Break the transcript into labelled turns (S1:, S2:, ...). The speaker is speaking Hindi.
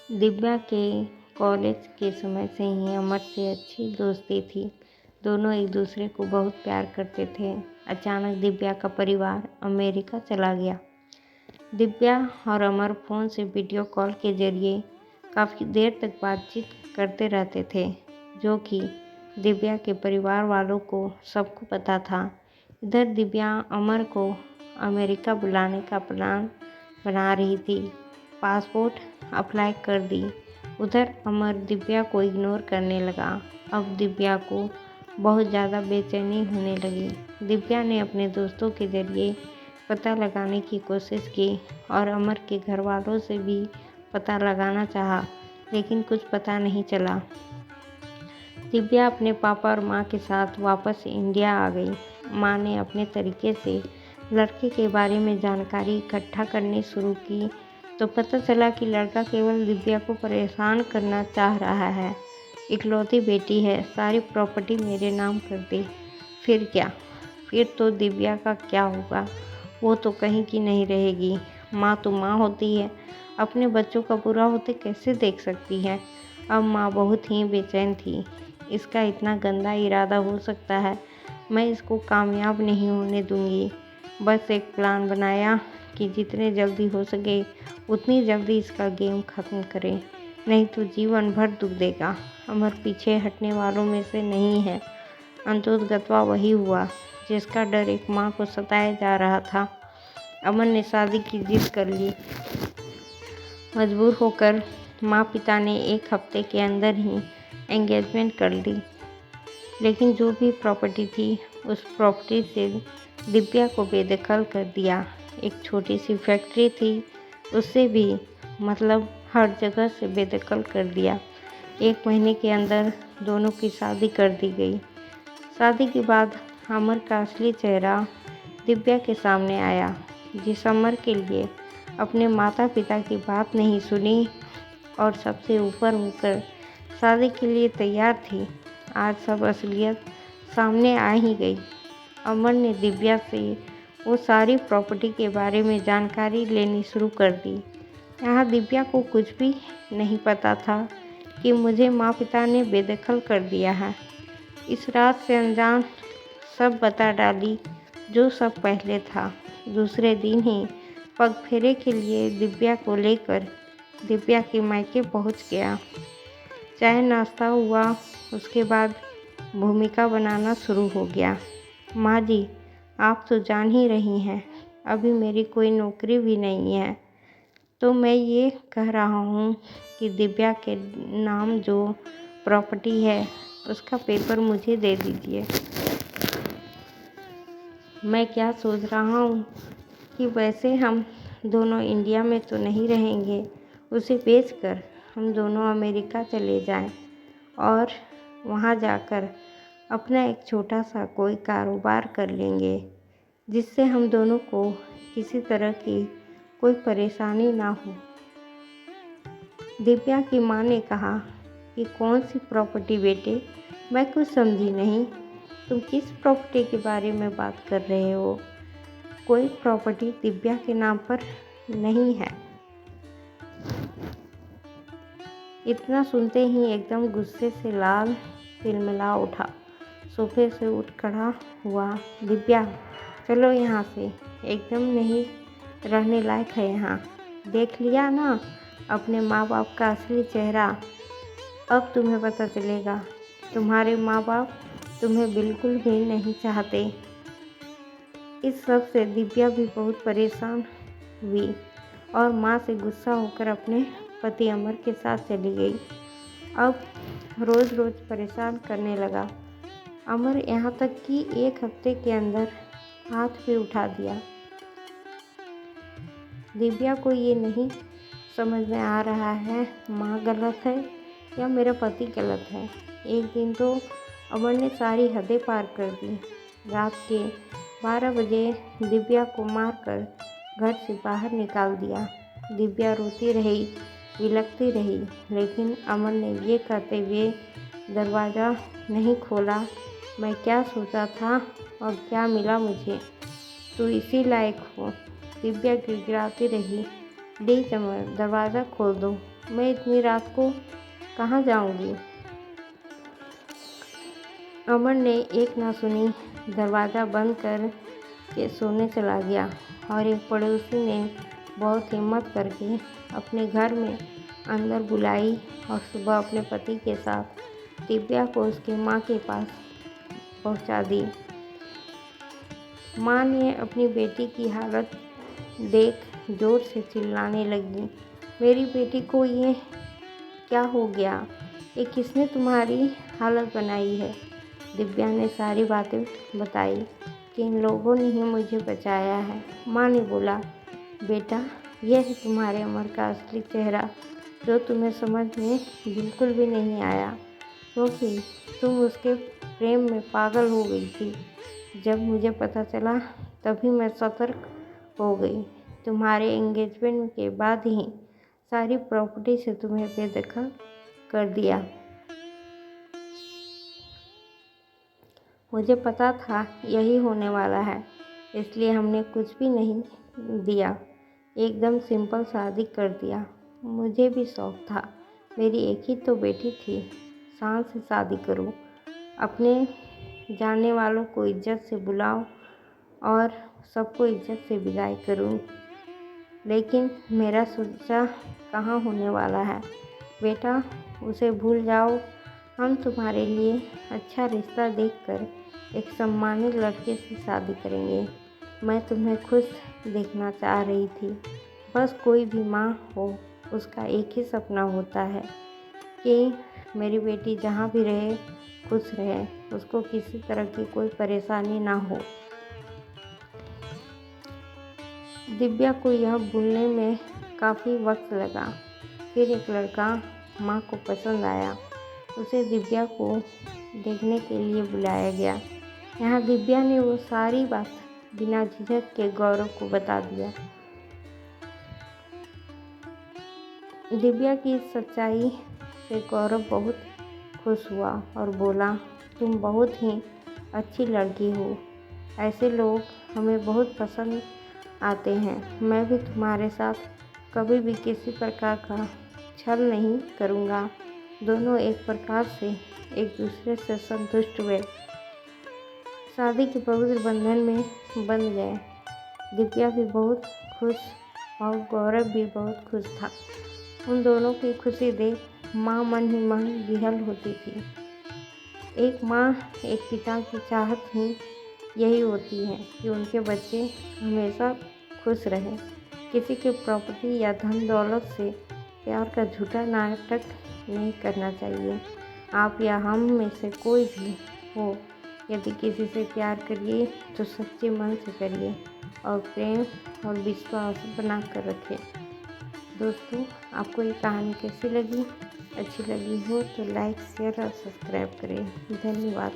S1: दिव्या के कॉलेज के समय से ही अमर से अच्छी दोस्ती थी। दोनों एक दूसरे को बहुत प्यार करते थे। अचानक दिव्या का परिवार अमेरिका चला गया। दिव्या और अमर फ़ोन से वीडियो कॉल के जरिए काफ़ी देर तक बातचीत करते रहते थे, जो कि दिव्या के परिवार वालों को सबको पता था। इधर दिव्या अमर को अमेरिका बुलाने का प्लान बना रही थी। पासपोर्ट अप्लाई कर दी। उधर अमर दिव्या को इग्नोर करने लगा। अब दिव्या को बहुत ज़्यादा बेचैनी होने लगी। दिव्या ने अपने दोस्तों के ज़रिए पता लगाने की कोशिश की और अमर के घर वालों से भी पता लगाना चाहा, लेकिन कुछ पता नहीं चला। दिव्या अपने पापा और माँ के साथ वापस इंडिया आ गई। माँ ने अपने तरीके से लड़के के बारे में जानकारी इकट्ठा करनी शुरू की, तो पता चला कि लड़का केवल दिव्या को परेशान करना चाह रहा है। इकलौती बेटी है, सारी प्रॉपर्टी मेरे नाम कर दे। फिर क्या? फिर तो दिव्या का क्या होगा? वो तो कहीं की नहीं रहेगी। माँ तो माँ होती है, अपने बच्चों का बुरा होते कैसे देख सकती है? अब माँ बहुत ही बेचैन थी। इसका इतना गंदा इरादा हो सकता है, मैं इसको कामयाब नहीं होने दूंगी। बस एक प्लान बनाया कि जितने जल्दी हो सके उतनी जल्दी इसका गेम ख़त्म करें, नहीं तो जीवन भर दुख देगा। अमर पीछे हटने वालों में से नहीं है। अंततोगत्वा वही हुआ जिसका डर एक माँ को सताया जा रहा था। अमर ने शादी की जिद कर ली। मजबूर होकर माँ पिता ने एक हफ्ते के अंदर ही एंगेजमेंट कर ली। लेकिन जो भी प्रॉपर्टी थी, उस प्रॉपर्टी से दिव्या को बेदखल कर दिया। एक छोटी सी फैक्ट्री थी, उससे भी मतलब हर जगह से बेदखल कर दिया। 1 महीने के अंदर दोनों की शादी कर दी गई। शादी के बाद अमर का असली चेहरा दिव्या के सामने आया। जिस अमर के लिए अपने माता पिता की बात नहीं सुनी और सबसे ऊपर होकर शादी के लिए तैयार थी, आज सब असलियत सामने आ ही गई। अमर ने दिव्या से वो सारी प्रॉपर्टी के बारे में जानकारी लेनी शुरू कर दी। यहाँ दिव्या को कुछ भी नहीं पता था कि मुझे माँ पिता ने बेदखल कर दिया है। इस रात से अनजान सब बता डाली जो सब पहले था। दूसरे दिन ही पग फेरे के लिए दिव्या को लेकर दिव्या के मायके पहुँच गया। चाय नाश्ता हुआ, उसके बाद भूमिका बनाना शुरू हो गया। माँ जी, आप तो जान ही रही हैं, अभी मेरी कोई नौकरी भी नहीं है, तो मैं ये कह रहा हूँ कि दिव्या के नाम जो प्रॉपर्टी है उसका पेपर मुझे दे दीजिए। मैं क्या सोच रहा हूँ कि वैसे हम दोनों इंडिया में तो नहीं रहेंगे, उसे बेचकर हम दोनों अमेरिका चले जाएं और वहाँ जाकर अपना एक छोटा सा कोई कारोबार कर लेंगे, जिससे हम दोनों को किसी तरह की कोई परेशानी ना हो। दिव्या की माँ ने कहा कि कौन सी प्रॉपर्टी बेटे, मैं कुछ समझी नहीं। तुम किस प्रॉपर्टी के बारे में बात कर रहे हो? कोई प्रॉपर्टी दिव्या के नाम पर नहीं है। इतना सुनते ही एकदम गुस्से से लाल तिलमिला उठा। सोफे से उठ खड़ा हुआ। दिव्या, चलो यहाँ से, एकदम नहीं रहने लायक है यहाँ। देख लिया ना अपने माँ बाप का असली चेहरा। अब तुम्हें पता चलेगा, तुम्हारे माँ बाप तुम्हें बिल्कुल भी नहीं चाहते। इस सब से दिव्या भी बहुत परेशान हुई और माँ से गुस्सा होकर अपने पति अमर के साथ चली गई। अब रोज़ रोज़ परेशान करने लगा। अमर यहाँ तक कि 1 हफ्ते के अंदर हाथ भी उठा दिया। दिव्या को ये नहीं समझ में आ रहा है, माँ गलत है या मेरा पति गलत है। एक दिन तो अमर ने सारी हदें पार कर दी। रात के 12 बजे दिव्या को मारकर घर से बाहर निकाल दिया। दिव्या रोती रही, बिलखती रही, लेकिन अमर ने ये कहते हुए दरवाज़ा नहीं खोला, मैं क्या सोचा था और क्या मिला मुझे, तू इसी लायक हो। दिव्या गिड़गिड़ाती रही, प्लीज़ अमर, दरवाज़ा खोल दो। मैं इतनी रात को कहाँ जाऊँगी। अमर ने एक ना सुनी दरवाज़ा बंद कर के सोने चला गया और एक पड़ोसी ने बहुत हिम्मत करके अपने घर में अंदर बुलाई और सुबह अपने पति के साथ दिव्या को उसकी माँ के पास पहुँचा दी। माँ ने अपनी बेटी की हालत देख जोर से चिल्लाने लगी, मेरी बेटी को ये क्या हो गया? ये किसने तुम्हारी हालत बनाई है? दिव्या ने सारी बातें बताई कि इन लोगों ने ही मुझे बचाया है। माँ ने बोला, बेटा यह है तुम्हारे अमर का असली चेहरा जो तुम्हें समझ में बिल्कुल भी नहीं आया क्योंकि तुम उसके प्रेम में पागल हो गई थी। जब मुझे पता चला तभी मैं सतर्क हो गई। तुम्हारे एंगेजमेंट के बाद ही सारी प्रॉपर्टी से तुम्हें बेदखल कर दिया। मुझे पता था यही होने वाला है, इसलिए हमने कुछ भी नहीं दिया, एकदम सिंपल शादी कर दिया। मुझे भी शौक था, मेरी एक ही तो बेटी थी, शान से शादी करूं, अपने जानने वालों को इज्जत से बुलाऊं और सबको इज्जत से विदाई करूं। लेकिन मेरा सोचा कहाँ होने वाला है। बेटा उसे भूल जाओ, हम तुम्हारे लिए अच्छा रिश्ता देखकर एक सम्मानित लड़के से शादी करेंगे। मैं तुम्हें खुश देखना चाह रही थी। बस कोई भी माँ हो उसका एक ही सपना होता है कि मेरी बेटी जहाँ भी रहे खुश रहे, उसको किसी तरह की कोई परेशानी ना हो। दिव्या को यह भूलने में काफ़ी वक्त लगा। फिर एक लड़का माँ को पसंद आया, उसे दिव्या को देखने के लिए बुलाया गया। यहाँ दिव्या ने वो सारी बात बिना झिझक के गौरव को बता दिया। दिव्या की इस सच्चाई से गौरव बहुत खुश हुआ और बोला, तुम बहुत ही अच्छी लड़की हो, ऐसे लोग हमें बहुत पसंद आते हैं। मैं भी तुम्हारे साथ कभी भी किसी प्रकार का छल नहीं करूँगा। दोनों एक प्रकार से एक दूसरे से संतुष्ट हुए, शादी के पवित्र बंधन में बंध गए। दिव्या भी बहुत खुश और गौरव भी बहुत खुश था। उन दोनों की खुशी देख माँ मन ही मन विह्वल होती थी। एक माँ एक पिता की चाहत ही यही होती है कि उनके बच्चे हमेशा खुश रहें। किसी के प्रॉपर्टी या धन दौलत से प्यार का झूठा नाटक नहीं करना चाहिए। आप या हम में से कोई भी हो, यदि किसी से प्यार करिए तो सच्चे मन से करिए और प्रेम और विश्वास बना कर रखें। दोस्तों, आपको ये कहानी कैसी लगी? अच्छी लगी हो तो लाइक, शेयर और सब्सक्राइब करें। धन्यवाद।